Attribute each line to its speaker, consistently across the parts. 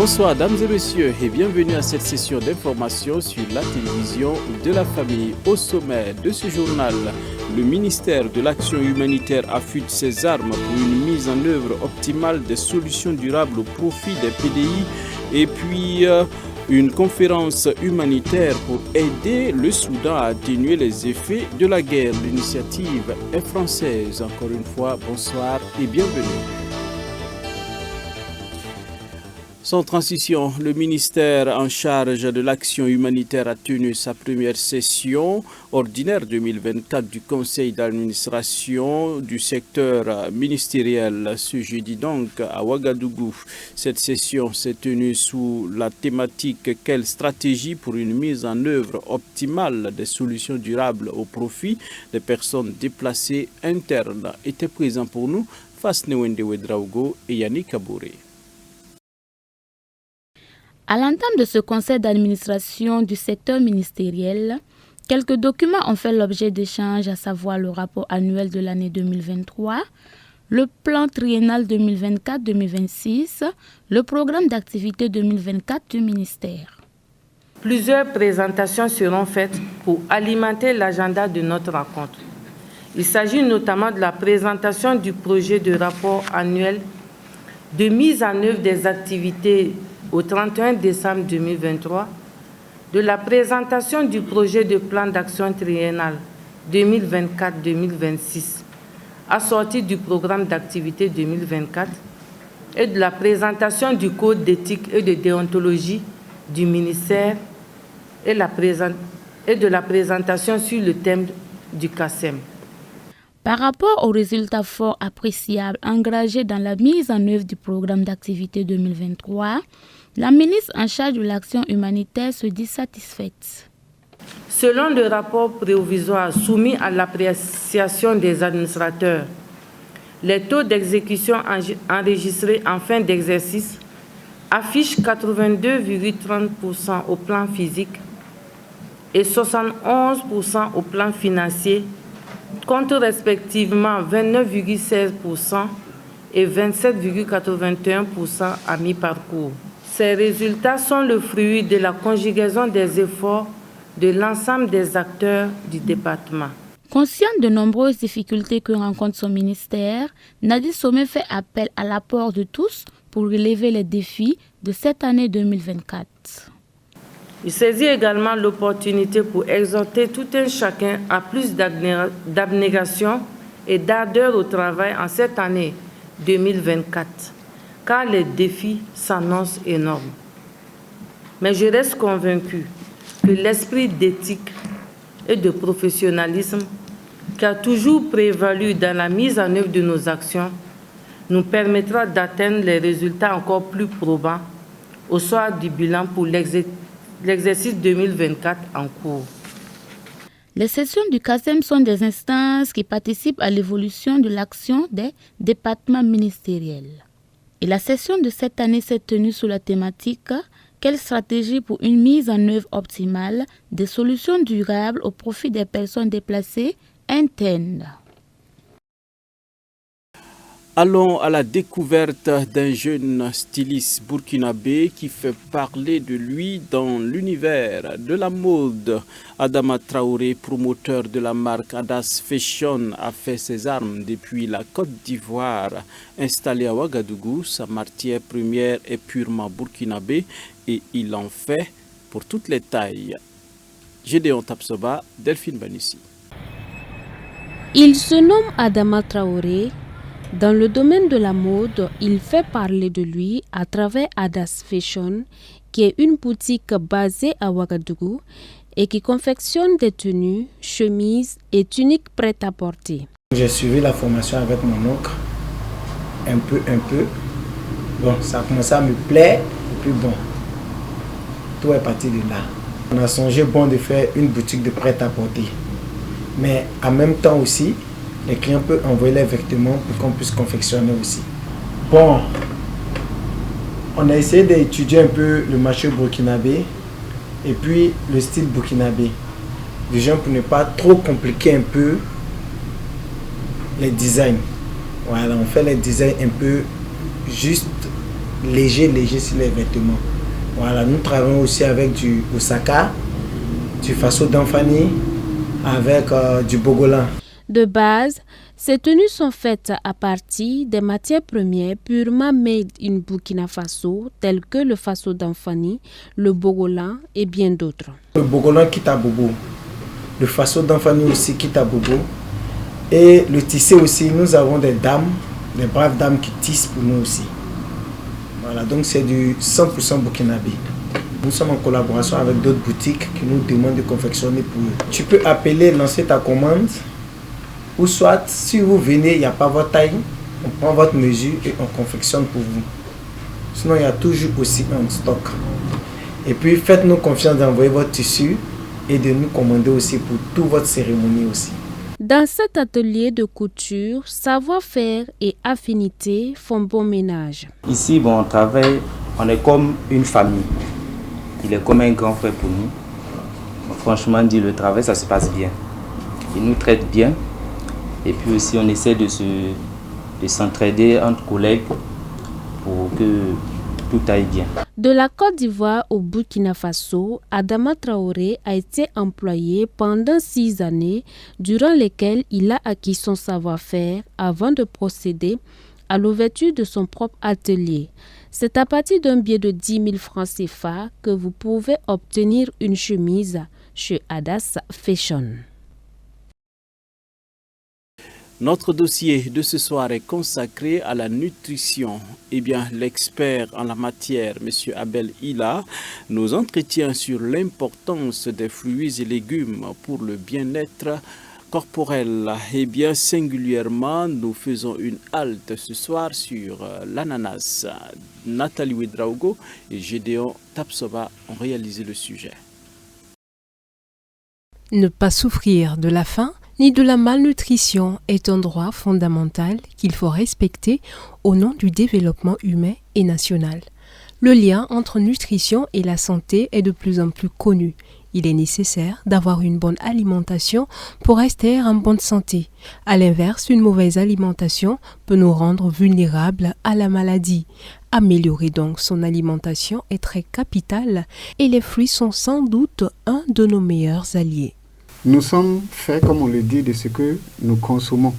Speaker 1: Bonsoir dames et messieurs et bienvenue à cette session d'information sur la télévision de la famille. Au sommet de ce journal, le ministère de l'Action humanitaire affûte ses armes pour une mise en œuvre optimale des solutions durables au profit des PDI et puis une conférence humanitaire pour aider le Soudan à atténuer les effets de la guerre. L'initiative est française. Encore une fois, bonsoir et bienvenue. Sans transition, le ministère en charge de l'action humanitaire a tenu sa première session ordinaire 2024 du conseil d'administration du secteur ministériel ce jeudi donc à Ouagadougou. Cette session s'est tenue sous la thématique « Quelle stratégie pour une mise en œuvre optimale des solutions durables au profit des personnes déplacées internes » étaient présents pour nous Fasnewende Wedraogo et Yannick Abouré.
Speaker 2: À l'entame de ce conseil d'administration du secteur ministériel, quelques documents ont fait l'objet d'échanges, à savoir le rapport annuel de l'année 2023, le plan triennal 2024-2026, le programme d'activité 2024 du ministère.
Speaker 3: Plusieurs présentations seront faites pour alimenter l'agenda de notre rencontre. Il s'agit notamment de la présentation du projet de rapport annuel de mise en œuvre des activités au 31 décembre 2023, de la présentation du projet de plan d'action triennal 2024-2026, assorti du programme d'activité 2024, et de la présentation du code d'éthique et de déontologie du ministère et de la présentation sur le thème du CACEM.
Speaker 2: Par rapport aux résultats forts appréciables engagés dans la mise en œuvre du programme d'activité 2023, la ministre en charge de l'action humanitaire se dit satisfaite.
Speaker 3: Selon le rapport provisoire soumis à l'appréciation des administrateurs, les taux d'exécution enregistrés en fin d'exercice affichent 82,30% au plan physique et 71% au plan financier, contre respectivement 29,16% et 27,81% à mi-parcours. Ces résultats sont le fruit de la conjugaison des efforts de l'ensemble des acteurs du département.
Speaker 2: Consciente de nombreuses difficultés que rencontre son ministère, Nadine Somé fait appel à l'apport de tous pour relever les défis de cette année 2024.
Speaker 3: Il saisit également l'opportunité pour exhorter tout un chacun à plus d'abnégation et d'ardeur au travail en cette année 2024, car les défis s'annoncent énormes. Mais je reste convaincu que l'esprit d'éthique et de professionnalisme qui a toujours prévalu dans la mise en œuvre de nos actions nous permettra d'atteindre les résultats encore plus probants au soir du bilan pour l'exercice 2024 en cours.
Speaker 2: Les sessions du CACEM sont des instances qui participent à l'évolution de l'action des départements ministériels. Et la session de cette année s'est tenue sous la thématique « Quelle stratégie pour une mise en œuvre optimale des solutions durables au profit des personnes déplacées internes ».
Speaker 1: Allons à la découverte d'un jeune styliste burkinabé qui fait parler de lui dans l'univers de la mode. Adama Traoré, promoteur de la marque Adas Fashion, a fait ses armes depuis la Côte d'Ivoire. Installé à Ouagadougou, sa matière première est purement burkinabé et il en fait pour toutes les tailles. Gédéon Tapsoba, Delphine Banissi.
Speaker 4: Il se nomme Adama Traoré. Dans le domaine de la mode, il fait parler de lui à travers Adas Fashion, qui est une boutique basée à Ouagadougou et qui confectionne des tenues, chemises et tuniques prêtes à porter.
Speaker 5: J'ai suivi la formation avec mon oncle, un peu. Bon, ça a commencé à me plaire et puis bon, tout est parti de là. On a songé de faire une boutique de prêt à porter, mais en même temps aussi, les clients peuvent envoyer les vêtements pour qu'on puisse confectionner aussi. Bon, on a essayé d'étudier un peu le marché burkinabé et puis le style burkinabé. Déjà pour ne pas trop compliquer un peu les designs. Voilà, on fait les designs un peu juste léger sur les vêtements. Voilà, nous travaillons aussi avec du Osaka, du Faso d'Anfani, avec du Bogolan.
Speaker 4: De base, ces tenues sont faites à partir des matières premières purement made in Burkina Faso, telles que le Faso d'Anfani, le Bogolan et bien d'autres.
Speaker 5: Le Bogolan Kitabobo, le Faso d'Anfani aussi Kitabobo, et le tissé aussi, nous avons des dames, des braves dames qui tissent pour nous aussi. Voilà, donc c'est du 100% burkinabé. Nous sommes en collaboration avec d'autres boutiques qui nous demandent de confectionner pour eux. Tu peux appeler, lancer ta commande, ou soit si vous venez, il n'y a pas votre taille, on prend votre mesure et on confectionne pour vous. Sinon, il y a toujours aussi un stock. Et puis, faites-nous confiance d'envoyer votre tissu et de nous commander aussi pour toute votre cérémonie aussi.
Speaker 4: Dans cet atelier de couture, savoir-faire et affinité font bon ménage.
Speaker 6: Ici, bon, on travaille, on est comme une famille. Il est comme un grand frère pour nous. Franchement dit, le travail, ça se passe bien. Il nous traite bien. Et puis aussi, on essaie de s'entraider entre collègues pour que tout aille bien.
Speaker 4: De la Côte d'Ivoire au Burkina Faso, Adama Traoré a été employé pendant 6 années, durant lesquelles il a acquis son savoir-faire avant de procéder à l'ouverture de son propre atelier. C'est à partir d'un billet de 10 000 francs CFA que vous pouvez obtenir une chemise chez Adas Fashion.
Speaker 1: Notre dossier de ce soir est consacré à la nutrition. Eh bien, l'expert en la matière, M. Abel Ila, nous entretient sur l'importance des fruits et légumes pour le bien-être corporel. Eh bien, singulièrement, nous faisons une halte ce soir sur l'ananas. Nathalie Ouedraogo et Gédéon Tapsoba ont réalisé le sujet.
Speaker 7: Ne pas souffrir de la faim ni de la malnutrition est un droit fondamental qu'il faut respecter au nom du développement humain et national. Le lien entre nutrition et la santé est de plus en plus connu. Il est nécessaire d'avoir une bonne alimentation pour rester en bonne santé. À l'inverse, une mauvaise alimentation peut nous rendre vulnérables à la maladie. Améliorer donc son alimentation est très capital et les fruits sont sans doute un de nos meilleurs alliés.
Speaker 8: Nous sommes faits, comme on le dit, de ce que nous consommons.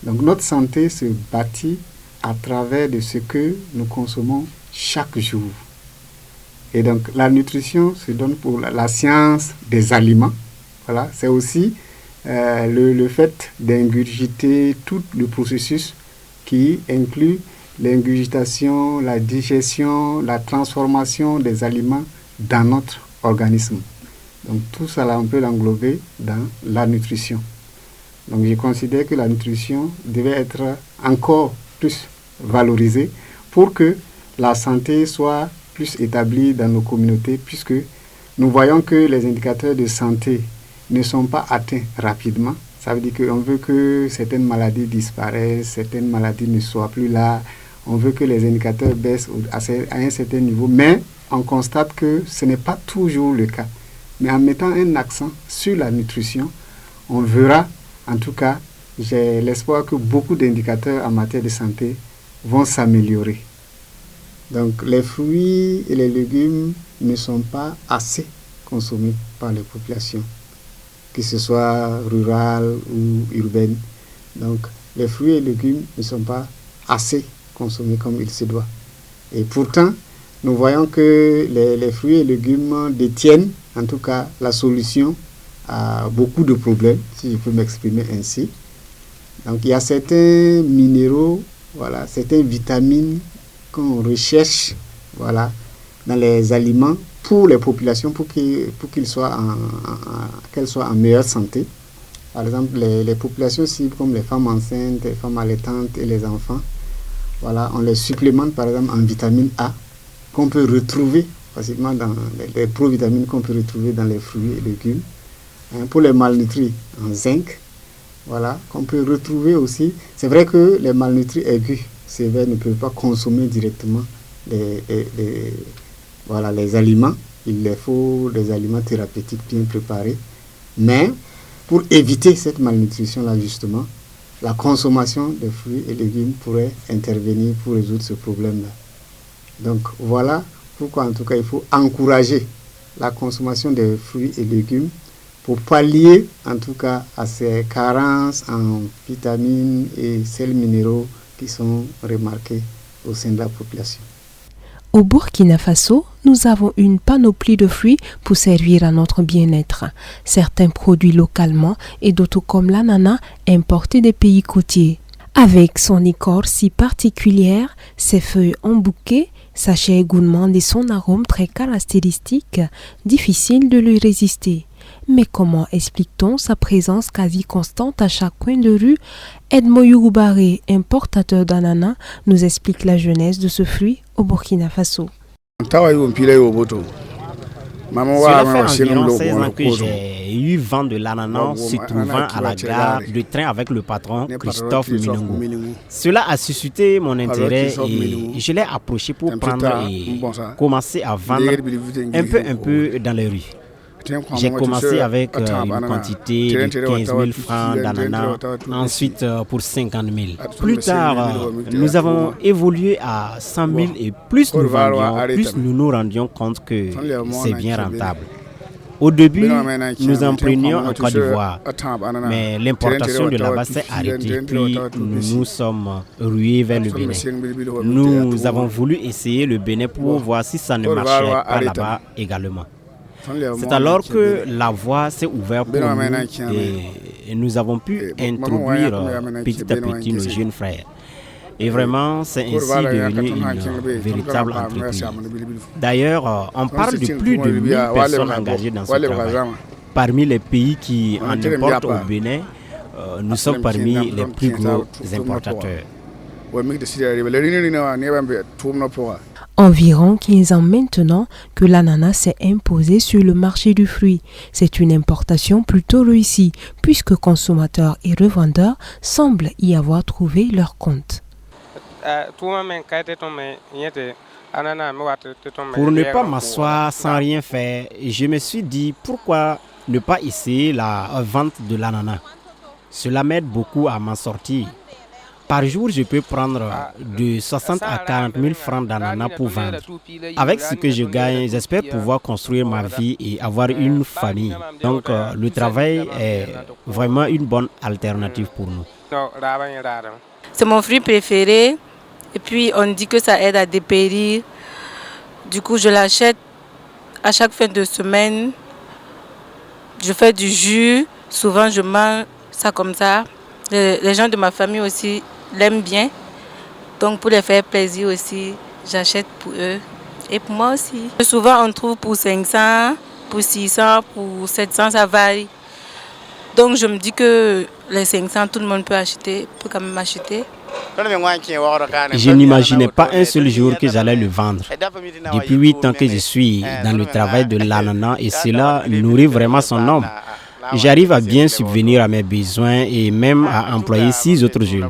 Speaker 8: Donc notre santé se bâtit à travers de ce que nous consommons chaque jour. Et donc la nutrition se donne pour la science des aliments. Voilà, c'est aussi le fait d'ingurgiter tout le processus qui inclut l'ingurgitation, la digestion, la transformation des aliments dans notre organisme. Donc tout ça, là, on peut l'englober dans la nutrition. Donc je considère que la nutrition devait être encore plus valorisée pour que la santé soit plus établie dans nos communautés, puisque nous voyons que les indicateurs de santé ne sont pas atteints rapidement. Ça veut dire qu'on veut que certaines maladies disparaissent, certaines maladies ne soient plus là. On veut que les indicateurs baissent à un certain niveau, mais on constate que ce n'est pas toujours le cas. Mais en mettant un accent sur la nutrition, on verra, en tout cas, j'ai l'espoir que beaucoup d'indicateurs en matière de santé vont s'améliorer. Donc les fruits et les légumes ne sont pas assez consommés par les populations, que ce soit rurales ou urbaines. Donc les fruits et légumes ne sont pas assez consommés comme il se doit. Et pourtant, nous voyons que les fruits et légumes détiennent en tout cas la solution à beaucoup de problèmes, si je peux m'exprimer ainsi. Donc il y a certains minéraux, voilà, certaines vitamines qu'on recherche, voilà, dans les aliments pour les populations, pour qu'elles soient en meilleure santé. Par exemple, les populations cibles comme les femmes enceintes, les femmes allaitantes et les enfants, voilà, on les supplémente par exemple en vitamine A, qu'on peut retrouver facilement dans les provitamines qu'on peut retrouver dans les fruits et légumes. Pour les malnutris, en zinc, voilà, qu'on peut retrouver aussi. C'est vrai que les malnutris aigus sévères ne peuvent pas consommer directement les aliments. Il leur faut des aliments thérapeutiques bien préparés. Mais pour éviter cette malnutrition-là, justement, la consommation de fruits et légumes pourrait intervenir pour résoudre ce problème-là. Donc voilà pourquoi en tout cas il faut encourager la consommation des fruits et légumes pour pallier en tout cas à ces carences en vitamines et sels minéraux qui sont remarqués au sein de la population.
Speaker 7: Au Burkina Faso, nous avons une panoplie de fruits pour servir à notre bien-être. Certains produits localement et d'autres comme l'ananas importés des pays côtiers. Avec son écorce si particulière, ses feuilles en bouquet, sa chair gourmande et son arôme très caractéristique, difficile de lui résister. Mais comment explique-t-on sa présence quasi constante à chaque coin de rue? Edmo Yougoubaré, importateur d'ananas, nous explique la genèse de ce fruit au Burkina Faso.
Speaker 9: Cela fait environ 16 ans que j'ai eu vent de l'ananas se trouvant à la gare de train avec le patron Christophe Minongo. Cela a suscité mon intérêt et je l'ai approché pour prendre et commencer à vendre un peu dans les rues. J'ai commencé avec une quantité de 15 000 francs d'ananas, ensuite pour 50 000. Plus tard, nous avons évolué à 100 000 et plus nous vendions, plus nous nous rendions compte que c'est bien rentable. Au début, nous en prenions en Côte d'Ivoire, mais l'importation de là-bas s'est arrêtée, puis nous nous sommes rués vers le Bénin. Nous avons voulu essayer le Bénin pour voir si ça ne marchait pas là-bas également. C'est alors que la voie s'est ouverte pour nous et nous avons pu introduire petit à petit nos jeunes frères. Et vraiment, c'est ainsi devenu une véritable entreprise. D'ailleurs, on parle de plus de 1000 personnes engagées dans ce travail. Parmi les pays qui en importent au Bénin, nous sommes parmi les plus gros importateurs.
Speaker 7: Environ 15 ans maintenant que l'ananas s'est imposé sur le marché du fruit. C'est une importation plutôt réussie puisque consommateurs et revendeurs semblent y avoir trouvé leur compte.
Speaker 9: Pour ne pas m'asseoir sans rien faire, je me suis dit pourquoi ne pas essayer la vente de l'ananas. Cela m'aide beaucoup à m'en sortir. Par jour, je peux prendre de 60 à 40 000 francs d'ananas pour vendre. Avec ce que je gagne, j'espère pouvoir construire ma vie et avoir une famille. Donc, le travail est vraiment une bonne alternative pour nous.
Speaker 10: C'est mon fruit préféré. Et puis, on dit que ça aide à dépérir. Du coup, je l'achète à chaque fin de semaine. Je fais du jus. Souvent, je mange ça comme ça. Les gens de ma famille aussi l'aiment bien. Donc pour les faire plaisir aussi, j'achète pour eux et pour moi aussi. Souvent on trouve pour 500, pour 600, pour 700, ça varie. Donc je me dis que les 500, tout le monde peut acheter, peut quand même acheter.
Speaker 9: Je n'imaginais pas un seul jour que j'allais le vendre. Depuis 8 ans que je suis dans le travail de l'ananas et cela nourrit vraiment son homme. J'arrive à bien subvenir à mes besoins et même à employer 6 autres jeunes.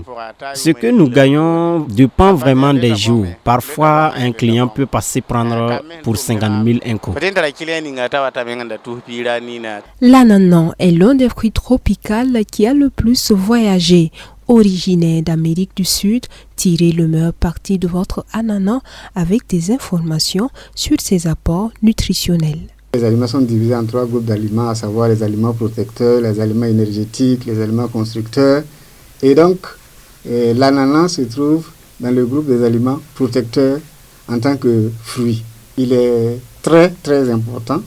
Speaker 9: Ce que nous gagnons dépend vraiment des jours. Parfois, un client peut passer prendre pour 50 000 un coup.
Speaker 7: L'ananas est l'un des fruits tropicaux qui a le plus voyagé. Originaire d'Amérique du Sud, tirez le meilleur parti de votre ananas avec des informations sur ses apports nutritionnels.
Speaker 8: Les aliments sont divisés en 3 groupes d'aliments, à savoir les aliments protecteurs, les aliments énergétiques, les aliments constructeurs. Et donc, l'ananas se trouve dans le groupe des aliments protecteurs en tant que fruit. Il est très, très important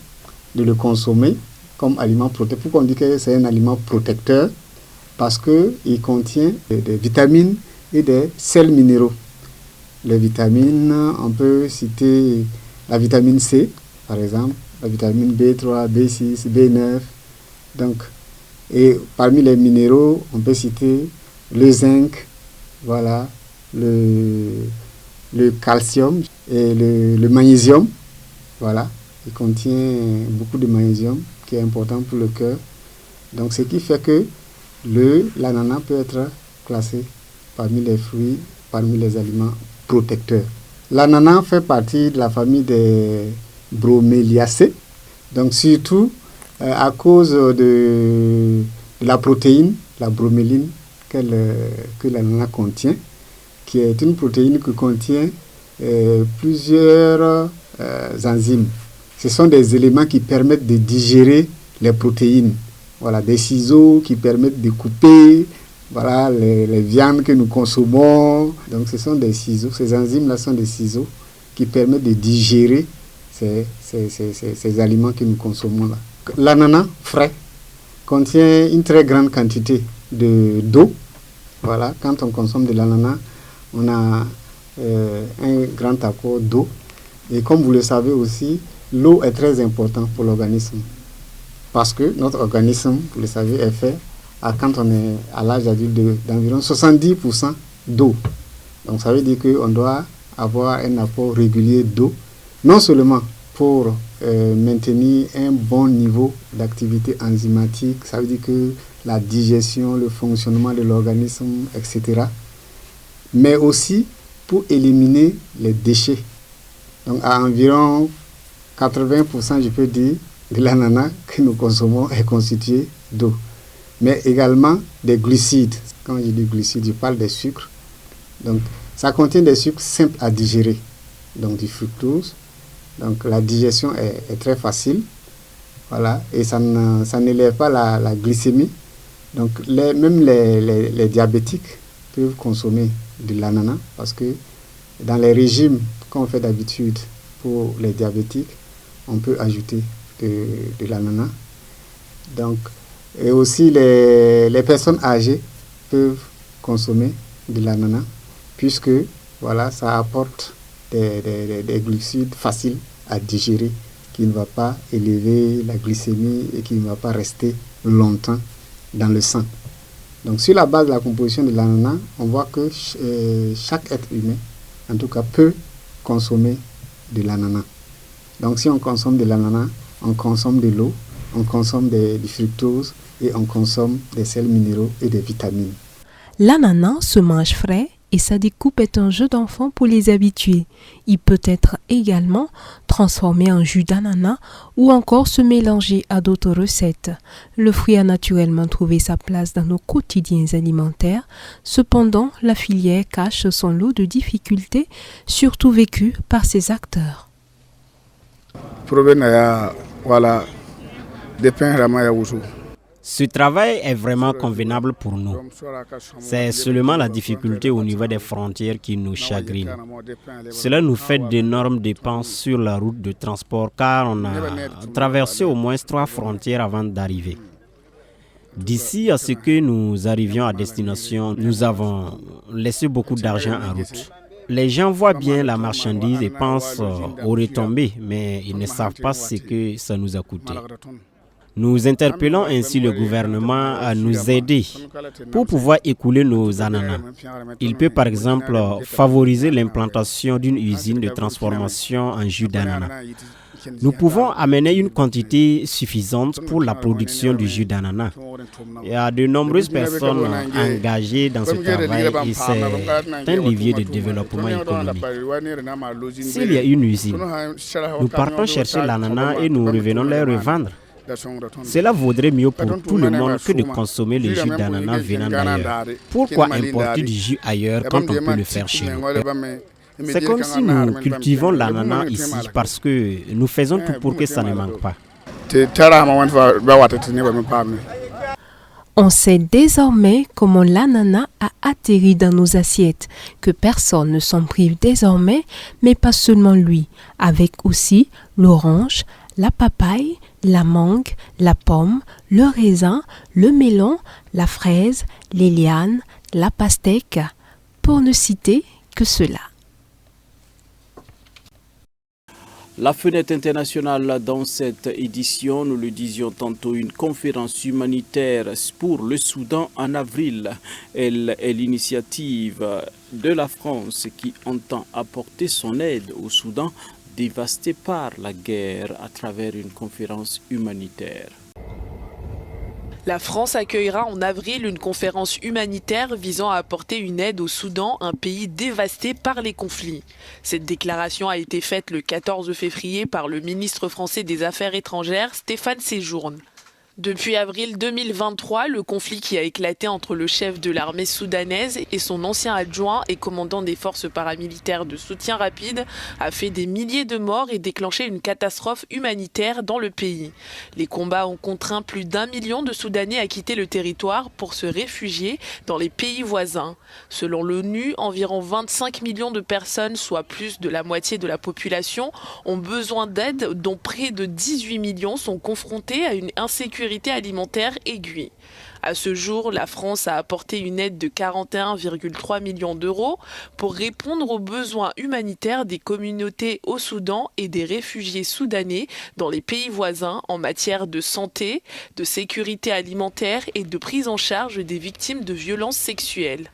Speaker 8: de le consommer comme aliment protecteur. Pourquoi on dit que c'est un aliment protecteur? Parce qu'il contient des vitamines et des sels minéraux. Les vitamines, on peut citer la vitamine C, par exemple, la vitamine B3, B6, B9. Donc, et parmi les minéraux, on peut citer le zinc, voilà, le calcium et le magnésium. Voilà, il contient beaucoup de magnésium qui est important pour le cœur. Donc, ce qui fait que l'ananas peut être classé parmi les fruits, parmi les aliments protecteurs. L'ananas fait partie de la famille des broméliacées, donc surtout à cause de la protéine, la broméline que l'ananas contient, qui est une protéine qui contient plusieurs enzymes. Ce sont des éléments qui permettent de digérer les protéines. Voilà, des ciseaux qui permettent de couper voilà, les viandes que nous consommons. Donc ce sont des ciseaux, ces enzymes-là sont des ciseaux qui permettent de digérer ces aliments que nous consommons là. L'ananas frais contient une très grande quantité d'eau. Voilà, quand on consomme de l'ananas, on a un grand apport d'eau. Et comme vous le savez aussi, l'eau est très importante pour l'organisme. Parce que notre organisme, vous le savez, est fait quand on est à l'âge adulte d'environ 70% d'eau. Donc ça veut dire qu'on doit avoir un apport régulier d'eau, non seulement pour maintenir un bon niveau d'activité enzymatique, ça veut dire que la digestion, le fonctionnement de l'organisme, etc., mais aussi pour éliminer les déchets. Donc à environ 80%, je peux dire, de l'ananas que nous consommons est constitué d'eau. Mais également des glucides. Quand je dis glucides, je parle des sucres. Donc ça contient des sucres simples à digérer, donc du fructose. Donc la digestion est très facile. Voilà, et ça n'élève pas la glycémie. Donc même les diabétiques peuvent consommer de l'ananas parce que dans les régimes qu'on fait d'habitude pour les diabétiques, on peut ajouter de l'ananas. Donc, et aussi les personnes âgées peuvent consommer de l'ananas puisque voilà, ça apporte des glucides faciles à digérer qui ne va pas élever la glycémie et qui ne va pas rester longtemps dans le sang. Donc sur la base de la composition de l'ananas, on voit que chaque être humain, en tout cas, peut consommer de l'ananas. Donc si on consomme de l'ananas, on consomme de l'eau, on consomme du fructose et on consomme des sels minéraux et des vitamines.
Speaker 7: L'ananas se mange frais et sa découpe est un jeu d'enfant pour les habitués. Il peut être également transformé en jus d'ananas ou encore se mélanger à d'autres recettes. Le fruit a naturellement trouvé sa place dans nos quotidiens alimentaires. Cependant, la filière cache son lot de difficultés, surtout vécues par ses acteurs.
Speaker 9: Ce travail est vraiment convenable pour nous. C'est seulement la difficulté au niveau des frontières qui nous chagrine. Cela nous fait d'énormes dépenses sur la route de transport car on a traversé au moins 3 frontières avant d'arriver. D'ici à ce que nous arrivions à destination, nous avons laissé beaucoup d'argent en route. Les gens voient bien la marchandise et pensent aux retombées, mais ils ne savent pas ce que ça nous a coûté. Nous interpellons ainsi le gouvernement à nous aider pour pouvoir écouler nos ananas. Il peut par exemple favoriser l'implantation d'une usine de transformation en jus d'ananas. Nous pouvons amener une quantité suffisante pour la production du jus d'ananas. Il y a de nombreuses personnes engagées dans ce travail et c'est un levier de développement économique. S'il y a une usine, nous partons chercher l'ananas et nous revenons les revendre. Cela vaudrait mieux pour tout le monde que de consommer le jus d'ananas venant d'ailleurs. Pourquoi importer du jus ailleurs quand on peut le faire chez nous? C'est comme si nous cultivons l'ananas ici parce que nous faisons tout pour que ça ne manque pas.
Speaker 7: On sait désormais comment l'ananas a atterri dans nos assiettes, que personne ne s'en prive désormais, mais pas seulement lui, avec aussi l'orange, la papaye, la mangue, la pomme, le raisin, le melon, la fraise, les lianes, la pastèque, pour ne citer que cela.
Speaker 1: La fenêtre internationale dans cette édition, nous le disions tantôt, une conférence humanitaire pour le Soudan en avril. Elle est l'initiative de la France qui entend apporter son aide au Soudan dévasté par la guerre à travers une conférence humanitaire.
Speaker 11: La France accueillera en avril une conférence humanitaire visant à apporter une aide au Soudan, un pays dévasté par les conflits. Cette déclaration a été faite le 14 février par le ministre français des Affaires étrangères, Stéphane Séjourne. Depuis avril 2023, le conflit qui a éclaté entre le chef de l'armée soudanaise et son ancien adjoint et commandant des forces paramilitaires de soutien rapide a fait des milliers de morts et déclenché une catastrophe humanitaire dans le pays. Les combats ont contraint plus d'1 million de Soudanais à quitter le territoire pour se réfugier dans les pays voisins. Selon l'ONU, environ 25 millions de personnes, soit plus de la moitié de la population, ont besoin d'aide, dont près de 18 millions sont confrontés à une insécurité alimentaire aiguë. À ce jour, la France a apporté une aide de 41,3 millions d'euros pour répondre aux besoins humanitaires des communautés au Soudan et des réfugiés soudanais dans les pays voisins en matière de santé, de sécurité alimentaire et de prise en charge des victimes de violences sexuelles.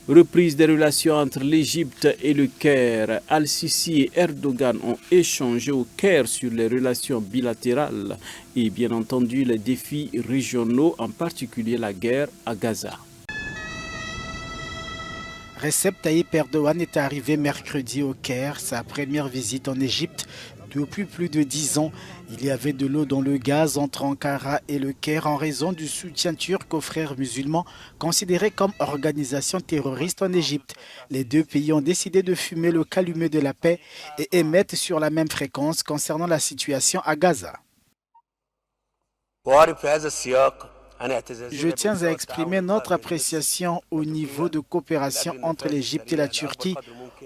Speaker 1: Reprise des relations entre l'Égypte et le Caire. Al-Sisi et Erdogan ont échangé au Caire sur les relations bilatérales et bien entendu les défis régionaux, en particulier la guerre à Gaza.
Speaker 12: Recep Tayyip Erdogan est arrivé mercredi au Caire, sa première visite en Égypte depuis plus de 10 ans. Il y avait de l'eau dans le gaz entre Ankara et le Caire en raison du soutien turc aux frères musulmans considérés comme organisation terroriste en Égypte. Les deux pays ont décidé de fumer le calumet de la paix et émettent sur la même fréquence concernant la situation à Gaza. Je tiens à exprimer notre appréciation au niveau de coopération entre l'Égypte et la Turquie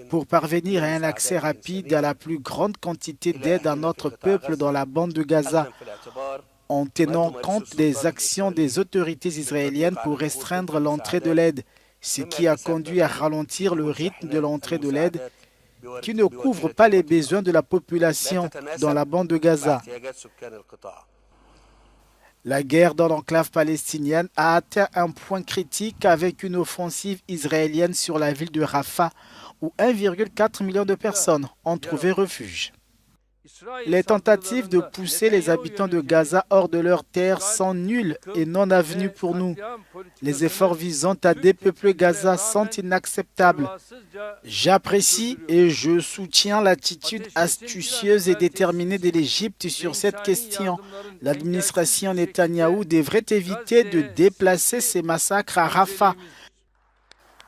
Speaker 12: pour parvenir à un accès rapide à la plus grande quantité d'aide à notre peuple dans la bande de Gaza, en tenant compte des actions des autorités israéliennes pour restreindre l'entrée de l'aide, ce qui a conduit à ralentir le rythme de l'entrée de l'aide qui ne couvre pas les besoins de la population dans la bande de Gaza. La guerre dans l'enclave palestinienne a atteint un point critique avec une offensive israélienne sur la ville de Rafah, où 1,4 million de personnes ont trouvé refuge. Les tentatives de pousser les habitants de Gaza hors de leurs terres sont nulles et non avenues pour nous. Les efforts visant à dépeupler Gaza sont inacceptables. J'apprécie et je soutiens l'attitude astucieuse et déterminée de l'Égypte sur cette question. L'administration Netanyahou devrait éviter de déplacer ces massacres à Rafah.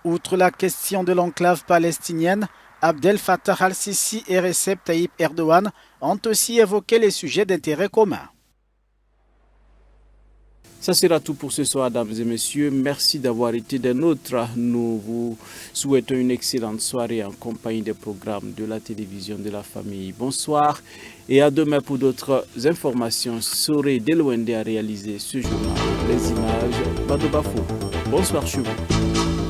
Speaker 12: Outre la question de l'enclave palestinienne, Abdel Fattah al-Sisi et Recep Tayyip Erdogan ont aussi évoqué les sujets d'intérêt commun.
Speaker 1: Ça sera tout pour ce soir, dames et messieurs. Merci d'avoir été des nôtres. Nous vous souhaitons une excellente soirée en compagnie des programmes de la télévision de la famille. Bonsoir et à demain pour d'autres informations. Soré Delouende a réalisé ce journal. Les images, Badobafo. Bonsoir chez vous.